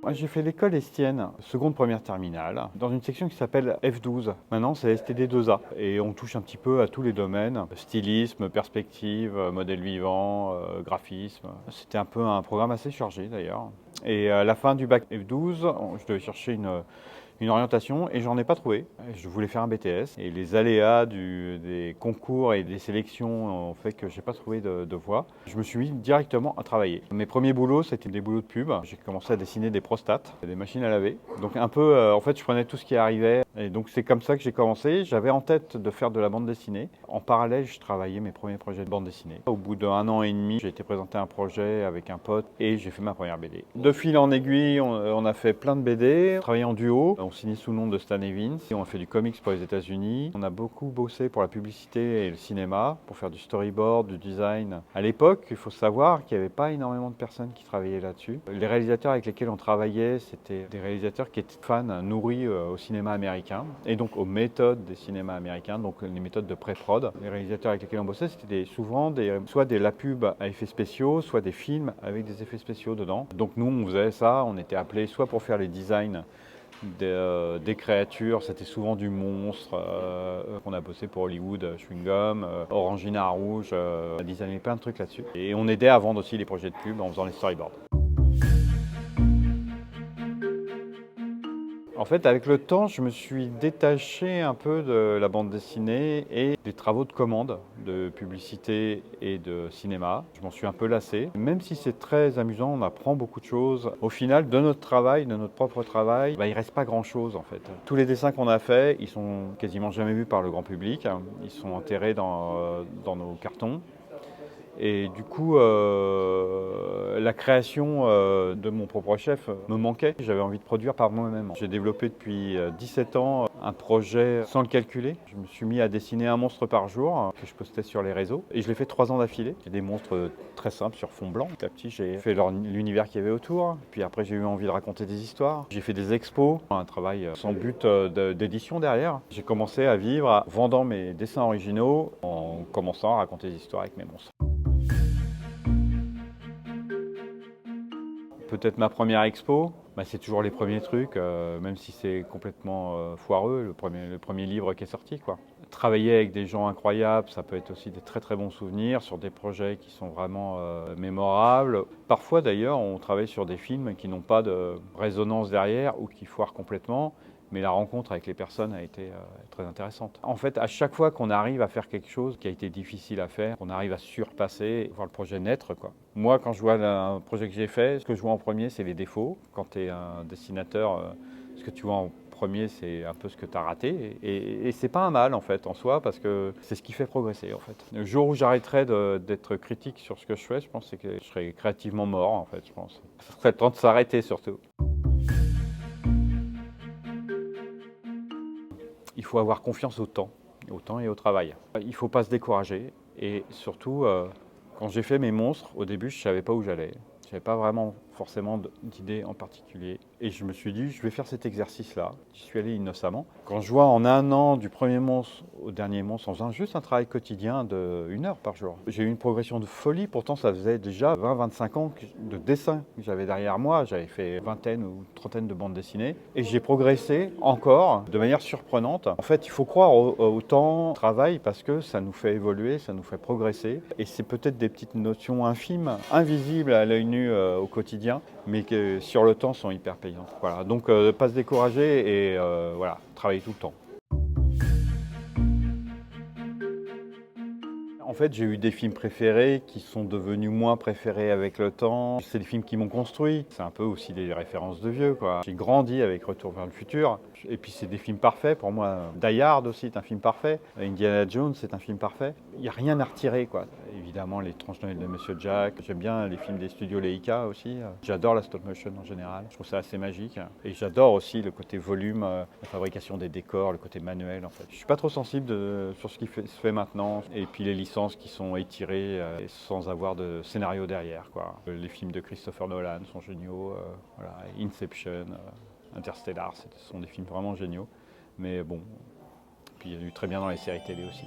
Moi, j'ai fait l'école Estienne, seconde, première, terminale, dans une section qui s'appelle F12. Maintenant, c'est STD2A. Et on touche un petit peu à tous les domaines, stylisme, perspective, modèle vivant, graphisme. C'était un peu un programme assez chargé d'ailleurs. Et à la fin du bac F12, je devais chercher une orientation et j'en ai pas trouvé. Je voulais faire un BTS et les aléas des concours et des sélections ont fait que j'ai pas trouvé de voie. Je me suis mis directement à travailler. Mes premiers boulots, c'était des boulots de pub. J'ai commencé à dessiner des prostates, des machines à laver. Donc un peu, en fait, je prenais tout ce qui arrivait. Et donc c'est comme ça que j'ai commencé. J'avais en tête de faire de la bande dessinée. En parallèle, je travaillais mes premiers projets de bande dessinée. Au bout d'1 an et demi, j'ai été présenter un projet avec un pote et j'ai fait ma première BD. De fil en aiguille, on a fait plein de BD, travaillé en duo. On signait sous le nom de Stan Evans. On a fait du comics pour les États-Unis. On a beaucoup bossé pour la publicité et le cinéma, pour faire du storyboard, du design. À l'époque, il faut savoir qu'il n'y avait pas énormément de personnes qui travaillaient là-dessus. Les réalisateurs avec lesquels on travaillait, c'était des réalisateurs qui étaient fans nourris au cinéma américain et donc aux méthodes des cinémas américains, donc les méthodes de pré-prod. Les réalisateurs avec lesquels on bossait, c'était souvent soit la pub à effets spéciaux, soit des films avec des effets spéciaux dedans. Donc nous, on faisait ça, on était appelés soit pour faire les designs des créatures, c'était souvent du monstre, qu'on a bossé pour Hollywood, Chewing Gum, Orangina Rouge, on a designé plein de trucs là-dessus. Et on aidait à vendre aussi les projets de pub en faisant les storyboards. En fait, avec le temps, je me suis détaché un peu de la bande dessinée et des travaux de commande, de publicité et de cinéma. Je m'en suis un peu lassé. Même si c'est très amusant, on apprend beaucoup de choses. Au final, de notre travail, de notre propre travail, il ne reste pas grand-chose en fait. Tous les dessins qu'on a faits, ils sont quasiment jamais vus par le grand public. Ils sont enterrés dans nos cartons. Et du coup, la création de mon propre chef me manquait. J'avais envie de produire par moi-même. J'ai développé depuis 17 ans un projet sans le calculer. Je me suis mis à dessiner un monstre par jour que je postais sur les réseaux. Et je l'ai fait 3 ans d'affilée. Il y a des monstres très simples sur fond blanc. Petit à petit, j'ai fait l'univers qu'il y avait autour. Puis après, j'ai eu envie de raconter des histoires. J'ai fait des expos, un travail sans but d'édition derrière. J'ai commencé à vivre en vendant mes dessins originaux en commençant à raconter des histoires avec mes monstres. Peut-être ma première expo, c'est toujours les premiers trucs, même si c'est complètement foireux, le premier livre qui est sorti, quoi. Travailler avec des gens incroyables, ça peut être aussi des très très bons souvenirs sur des projets qui sont vraiment mémorables. Parfois d'ailleurs, on travaille sur des films qui n'ont pas de résonance derrière ou qui foirent complètement. Mais la rencontre avec les personnes a été très intéressante. En fait, à chaque fois qu'on arrive à faire quelque chose qui a été difficile à faire, qu'on arrive à surpasser, voir le projet naître, quoi. Moi, quand je vois un projet que j'ai fait, ce que je vois en premier, c'est les défauts. Quand tu es un dessinateur, ce que tu vois en premier, c'est un peu ce que tu as raté. Et c'est pas un mal, en fait, en soi, parce que c'est ce qui fait progresser, en fait. Le jour où j'arrêterai d'être critique sur ce que je fais, je pense que je serai créativement mort, en fait, je pense. Ce serait le temps de s'arrêter, surtout. Il faut avoir confiance au temps et au travail. Il ne faut pas se décourager et surtout, quand j'ai fait mes monstres, au début, je ne savais pas où j'allais. Je n'avais pas vraiment forcément d'idée en particulier. Et je me suis dit, je vais faire cet exercice-là. J'y suis allé innocemment. Quand je vois en 1 an, du premier monstre au dernier monstre, en faisant juste un travail quotidien de 1 heure par jour, j'ai eu une progression de folie. Pourtant, ça faisait déjà 20-25 ans de dessin que j'avais derrière moi. J'avais fait vingtaine ou trentaine de bandes dessinées. Et j'ai progressé encore de manière surprenante. En fait, il faut croire au temps, au travail, parce que ça nous fait évoluer, ça nous fait progresser. Et c'est peut-être des petites notions infimes, invisibles à l'œil nu au quotidien, mais qui sur le temps sont hyper payantes. Voilà. Donc pas se décourager et voilà, travailler tout le temps. En fait, j'ai eu des films préférés qui sont devenus moins préférés avec le temps. C'est des films qui m'ont construit. C'est un peu aussi des références de vieux, quoi. J'ai grandi avec Retour vers le futur. Et puis c'est des films parfaits pour moi. Die Hard aussi est un film parfait. Indiana Jones c'est un film parfait. Il n'y a rien à retirer, quoi. Évidemment, les tranches Noël de Monsieur Jack. J'aime bien les films des studios Leica aussi. J'adore la stop motion en général. Je trouve ça assez magique. Et j'adore aussi le côté volume, la fabrication des décors, le côté manuel, en fait. Je suis pas trop sensible sur ce qui se fait maintenant. Et puis les licences qui sont étirées sans avoir de scénario derrière, quoi. Les films de Christopher Nolan sont géniaux. Voilà. Inception, Interstellar, ce sont des films vraiment géniaux. Mais bon, puis il y a eu très bien dans les séries télé aussi.